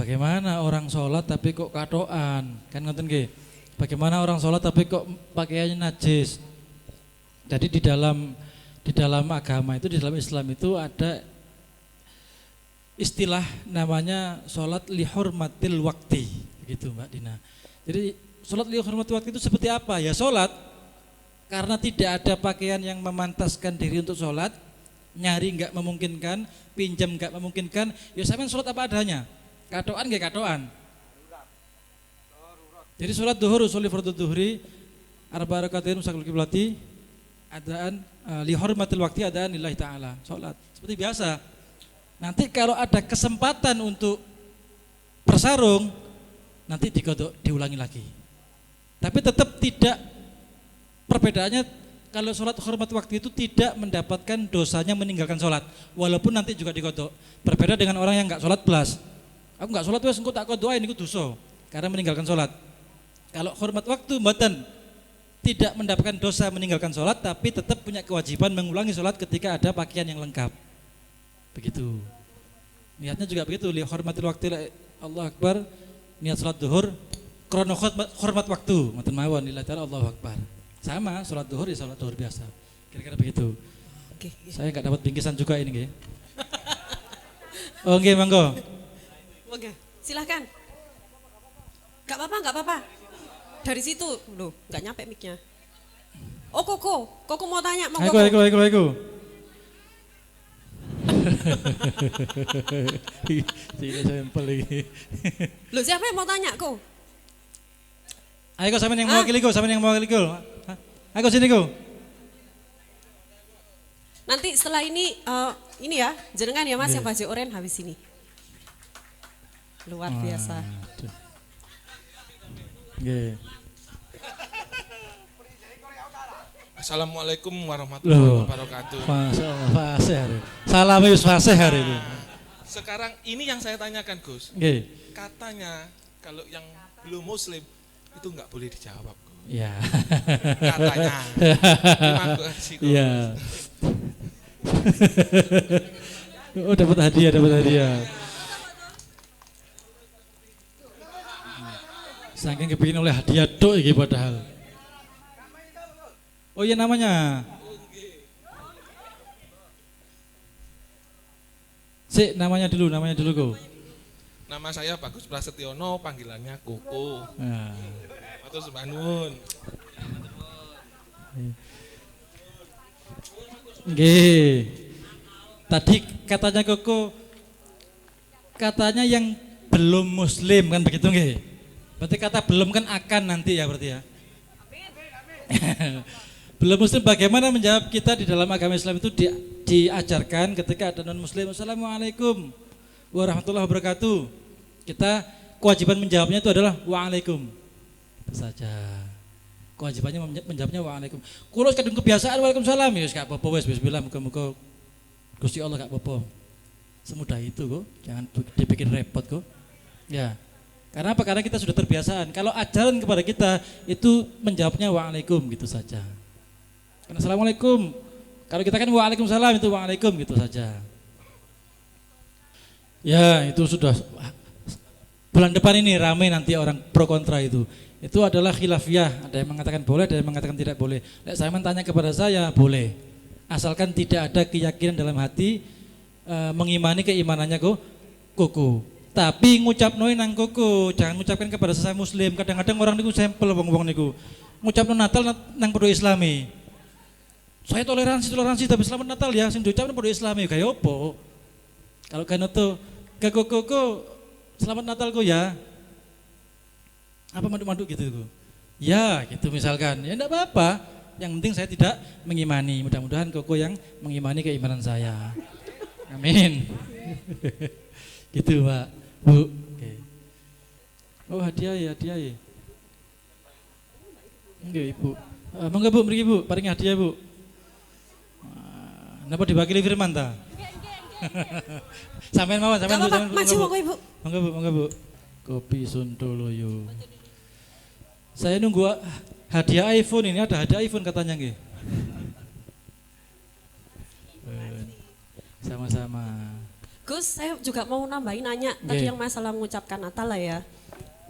bagaimana orang sholat tapi kok katoan? Kan ngoten nggih. Bagaimana orang sholat tapi kok pakaiannya najis? Jadi di dalam agama itu, di dalam Islam itu ada istilah namanya sholat lihurmatil wakti, begitu Mbak Dina. Jadi sholat lihurmatil wakti itu seperti apa? Ya sholat karena tidak ada pakaian yang memantaskan diri untuk sholat, nyari nggak memungkinkan, pinjam nggak memungkinkan, ya sampean sholat apa adanya. Katoan nggak katoan. Jadi sholat duhur, usul fardhu duhri, arba rakaatin musaqil qiblati, adaan lihurmatil wakti, adaan lillahi taala. Sholat seperti biasa. Nanti kalau ada kesempatan untuk bersarung, nanti digodok, diulangi lagi. Tapi tetap tidak, perbedaannya kalau sholat hormat waktu itu tidak mendapatkan dosanya meninggalkan sholat, walaupun nanti juga digodok. Berbeda dengan orang yang nggak sholat belas. Aku nggak sholat wes, engko tak kodoain iku dosa karena meninggalkan sholat. Kalau hormat waktu mboten, tidak mendapatkan dosa meninggalkan sholat, tapi tetap punya kewajiban mengulangi sholat ketika ada pakaian yang lengkap. Begitu. Niatnya juga begitu, li hormatil waktu, Allah Akbar, niat sholat duhur, krono hormat waktu, ngoten mawon, lillahi ta'ala Allahu Akbar. Sama, sholat duhur ya sholat duhur biasa. Kira-kira begitu. Oke. Saya nggak dapat bingkisan juga ini, nggih. Oh, nggih, monggo. Oke, silahkan. Gak apa-apa. Dari situ, loh, nggak nyampe mic-nya. Oh, Koko mau tanya, mau Koko. Aku. Tidak sampel lagi. Loh, siapa yang mau tanya, Ko? Ayo kok sampean yang mewakili kok, Ayo sini kok. Nanti setelah ini ya, jenengan ya Mas yang baju oranye habis ini. Luar biasa. Nggih. Assalamualaikum warahmatullahi wabarakatuh. Masyaallah, fasih hari. Salam wis fasih hari ini. Sekarang ini yang saya tanyakan Gus. Nggih. Katanya kalau yang belum muslim itu enggak boleh dijawab Gus. Ya. Katanya. Terima kasih Gus. Iya. Oh, dapat hadiah. Saking kepingin oleh hadiah tok iki padahal. Oh iya namanya. Namanya dulu kok. Nama saya Bagus Prasetyono, panggilannya Koko. Nah. Matur sembah nuwun. Nggih. Tadi katanya Koko, katanya yang belum muslim kan begitu nggih? Berarti kata belum kan akan nanti ya berarti ya. Belum muslim, bagaimana menjawab kita di dalam agama Islam itu diajarkan ketika ada non muslim, assalamualaikum warahmatullahi wabarakatuh. Kita kewajiban menjawabnya itu adalah waalaikum. Itu saja. Kewajibannya menjawabnya waalaikum. Kulo kadung kebiasaan waalaikumsalam ya gak apa-apa wis bismillah, muga-muga Gusti Allah gak apa-apa. Semudah itu kok, jangan dibikin repot kok. Ya. Karena apa? Karena kita sudah terbiasaan. Kalau ajaran kepada kita itu menjawabnya waalaikum gitu saja. Karena assalamualaikum. Kalau kita kan waalaikumsalam itu waalaikum gitu saja. Ya itu sudah. Bulan depan ini ramai nanti orang pro kontra itu. Itu adalah khilafiyah. Ada yang mengatakan boleh, ada yang mengatakan tidak boleh. Saya tanya kepada saya boleh. Asalkan tidak ada keyakinan dalam hati mengimani keimanannya Koko. Tapi ngucap noin nang Koko, jangan ngucapkan kepada sesama muslim. Kadang-kadang orang niku sampel wong-wong niku. Ngucap Natal nang podo Islami. Saya toleransi tapi selamat Natal ya, sing diucapkan podo Islami kaya opo? Kalau kan itu ke Koko selamat Natal kok ya. Apa maduk-maduk gitu kok. Ya, gitu misalkan. Ya enggak apa-apa. Yang penting saya tidak mengimani. Mudah-mudahan Koko yang mengimani keimanan saya. Amin. Gitu, Pak. Bu. Oke. Oh, hadiah ya. Enggak, Ibu. Monggo Bu, mriki Bu, paring hadiah, Bu. Napa diwakili firman ta? Sampeyan mawon, sampeyan Bu, maju monggo Ibu. Monggo Bu. Kopi Sontoloyo. Saya nunggu hadiah iPhone ini, ada hadiah iPhone katanya nggih. Sama-sama. Gus, saya juga mau nambahin nanya tadi Nggih. yang masalah mengucapkan Natal lah ya.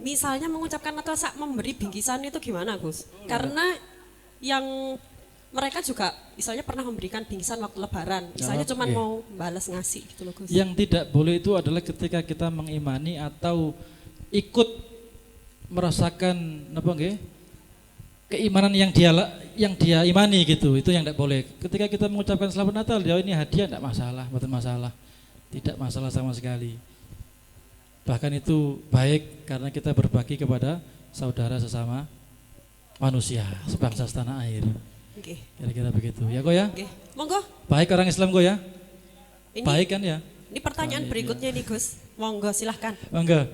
Misalnya mengucapkan Natal saat memberi bingkisan itu gimana Gus? Karena yang mereka juga misalnya pernah memberikan bingkisan waktu lebaran. Misalnya cuma Oke. mau balas ngasih gitu loh Gus. Yang tidak boleh itu adalah ketika kita mengimani atau ikut merasakan apa nggih? Keimanan yang dia imani gitu, itu yang tidak boleh. Ketika kita mengucapkan selamat Natal, ya ini hadiah tidak masalah, bukan masalah. Tidak masalah sama sekali. Bahkan itu baik karena kita berbagi kepada saudara sesama manusia, sebangsa setanah air. Oke. Kira-kira begitu. Ya kok ya? Oke. Monggo. Baik orang Islam kok ya? Ini Baik kan ya? Ini pertanyaan Baik, berikutnya nih Gus. Monggo silahkan. Mangga.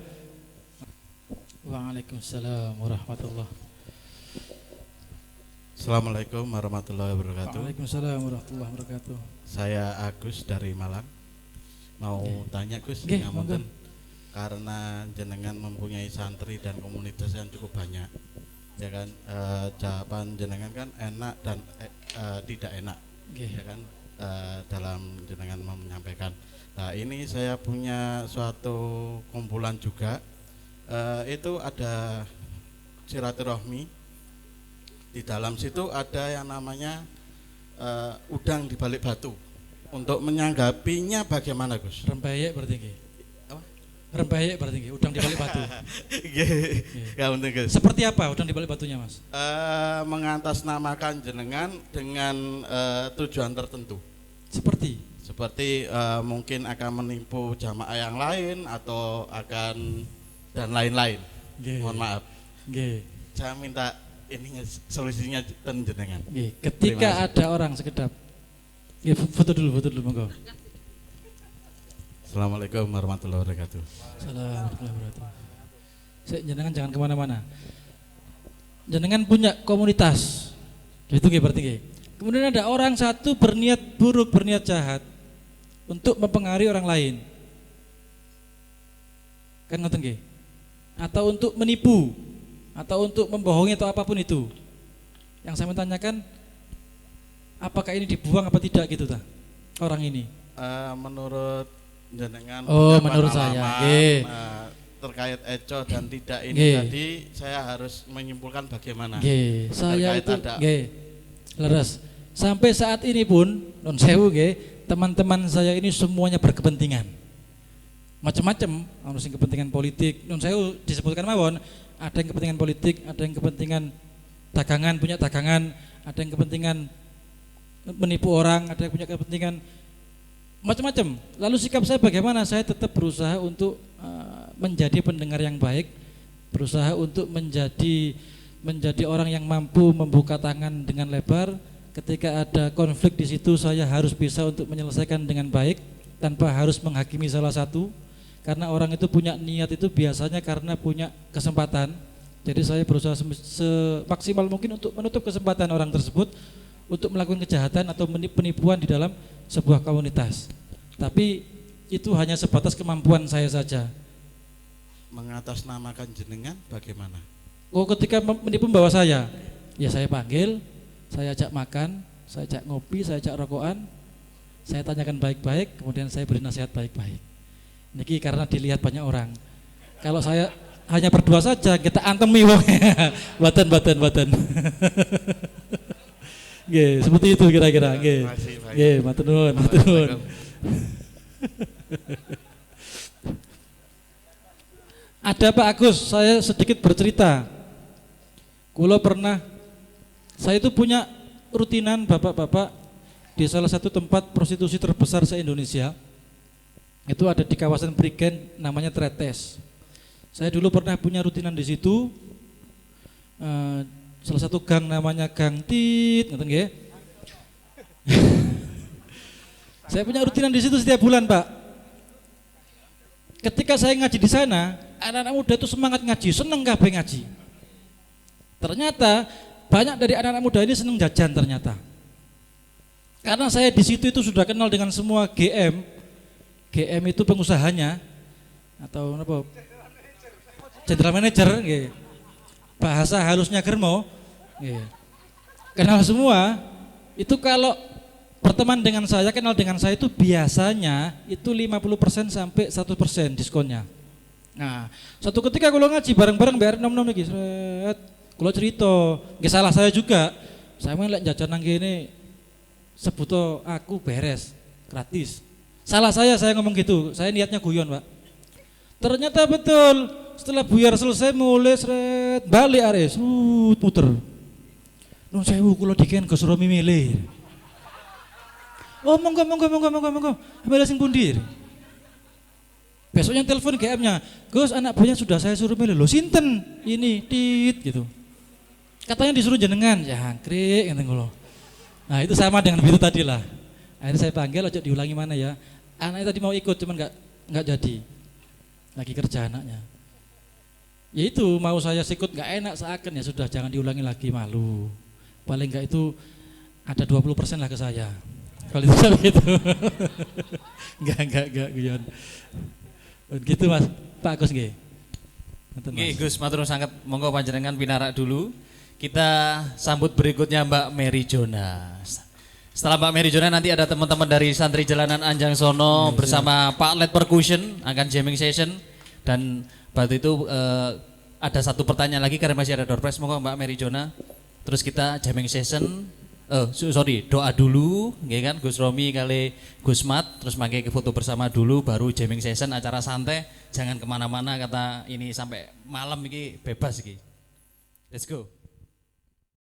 Waalaikumsalam warahmatullahi. Assalamualaikum warahmatullahi wabarakatuh. Waalaikumsalam warahmatullahi wabarakatuh. Saya Agus dari Malang. Mau tanya Gus, Nggih, ngapunten. Karena jenengan mempunyai santri dan komunitas yang cukup banyak, ya kan? Jawaban jenengan kan enak dan tidak enak, Nggih. ya kan? Dalam jenengan menyampaikan. Nah ini saya punya suatu kumpulan juga. Itu ada silaturahmi. Di dalam situ ada yang namanya udang di balik batu. Untuk menyanggapinya bagaimana Gus? Rempeyek berarti nggih. Apa? Rempeyek berarti nggih, udang di balik batu. Gak penting Gus. Seperti apa udang di balik batunya, Mas? Mengatasnamakan jenengan dengan tujuan tertentu. Seperti mungkin akan menipu jamaah yang lain atau akan dan lain-lain. Nggih. Mohon maaf. Nggih. Saya minta ininya solusinya ten jenengan. Nggih. Terima Ketika kasih. ada orang sekedap. Nggih, foto dulu monggo. Assalamualaikum warahmatullahi wabarakatuh. Assalamualaikum warahmatullahi wabarakatuh. Jenengan jangan kemana-mana. Jenengan punya komunitas. Gitu nggih berarti nggih. Kemudian ada orang satu berniat buruk, berniat jahat untuk mempengaruhi orang lain. Kan ngoten nggih? Atau untuk menipu, atau untuk membohongi atau apapun itu. Yang saya mau tanyakan, apakah ini dibuang apa tidak gitu ta? Orang ini. Menurut jenengan Oh, punya menurut saya, pengalaman, nggih. Terkait eco dan tidak ini Nggih. tadi saya harus menyimpulkan bagaimana. Nggih, saya Terkait itu ada- nggih. Leres. Sampai saat ini pun non sewu nggih, teman-teman saya ini semuanya berkepentingan. Macam-macam, ono sing kepentingan politik, non sewu disebutkan mawon, ada yang kepentingan politik, ada yang kepentingan dagangan, punya dagangan, ada yang kepentingan menipu orang, ada yang punya kepentingan macam-macam. Lalu sikap saya bagaimana? Saya tetap berusaha untuk menjadi pendengar yang baik, berusaha untuk menjadi orang yang mampu membuka tangan dengan lebar. Ketika ada konflik di situ, saya harus bisa untuk menyelesaikan dengan baik tanpa harus menghakimi salah satu. Karena orang itu punya niat itu biasanya karena punya kesempatan. Jadi saya berusaha semaksimal mungkin untuk menutup kesempatan orang tersebut untuk melakukan kejahatan atau penipuan di dalam sebuah komunitas. Tapi itu hanya sebatas kemampuan saya saja. Mengatasnamakan jenengan bagaimana? Oh, ketika menipu membawa saya, ya saya panggil, saya ajak makan, saya ajak ngopi, saya ajak rokokan, saya tanyakan baik-baik, kemudian saya beri nasihat baik-baik. Niki karena dilihat banyak orang. Kalau saya hanya berdua saja, kita antemi wong. Baten. Nggih, seperti itu kira-kira. Nggih. Terima kasih, Pak. Nggih, matur nuwun, matur nuwun. Ada Pak Agus, saya sedikit bercerita. Saya itu punya rutinan bapak-bapak di salah satu tempat prostitusi terbesar se-Indonesia. Itu ada di kawasan Prigen, namanya Tretes. Saya dulu pernah punya rutinan di situ. Salah satu gang namanya Gang Tit, ngoten nggih. Saya punya rutinan di situ setiap bulan, Pak. Ketika saya ngaji di sana, anak-anak muda itu semangat ngaji, seneng kabeh ngaji. Ternyata banyak dari anak-anak muda ini seneng jajan ternyata. Karena saya di situ itu sudah kenal dengan semua GM. GM itu pengusahanya atau apa? General Manager, nggih. Bahasa halusnya germo, nggih. Kenal semua. Itu kalau berteman dengan saya, kenal dengan saya itu biasanya itu 50% sampai 100% diskonnya. Nah, suatu ketika kalau ngaji bareng-bareng bayar nom-nom lagi, seret. Kalau cerita, nggak salah saya juga. Saya main lek jajan nang kene sebuto aku beres, gratis. Salah saya ngomong gitu. Saya niatnya guyon, Pak. Ternyata betul. Setelah buyar selesai mulai seret, balik ares, muter. Nun sewu kula diken Gus Romi milih. Oh monggo. Ambil sing pundi? Besoknya telepon GM-nya, Gus anak buahnya sudah saya suruh milih. Loh sinten? Ini tit gitu. Katanya disuruh jenengan, ya angkrik ngeten kula. Nah, itu sama dengan itu tadi lah. Akhirnya saya panggil, ojo diulangi mana ya. Anaknya tadi mau ikut cuman enggak jadi. Lagi kerja anaknya. Ya itu mau saya sikut enggak enak seakan ya sudah jangan diulangi lagi, malu. Paling enggak itu ada 20% lah ke saya. Kalau itu gitu. Enggak guyon. Gitu Mas, Pak Agus nggih. Oke, Gus, matur sangat monggo panjenengan pinarak dulu. Kita sambut berikutnya Mbak Mary Jonas. Setelah Mbak Mary Jonas nanti ada teman-teman dari Santri Jalanan Anjang Sono bersama Pak Led Percussion akan jamming session dan waktu itu ada satu pertanyaan lagi karena masih ada door prize, monggo Mbak Mary Jonas. Terus kita jamming session. Doa dulu, ya kan, Gus Romi kali Gus Mat, terus pakai foto bersama dulu, baru jamming session, acara santai, jangan kemana-mana kata ini sampai malam ini bebas ini. Let's go.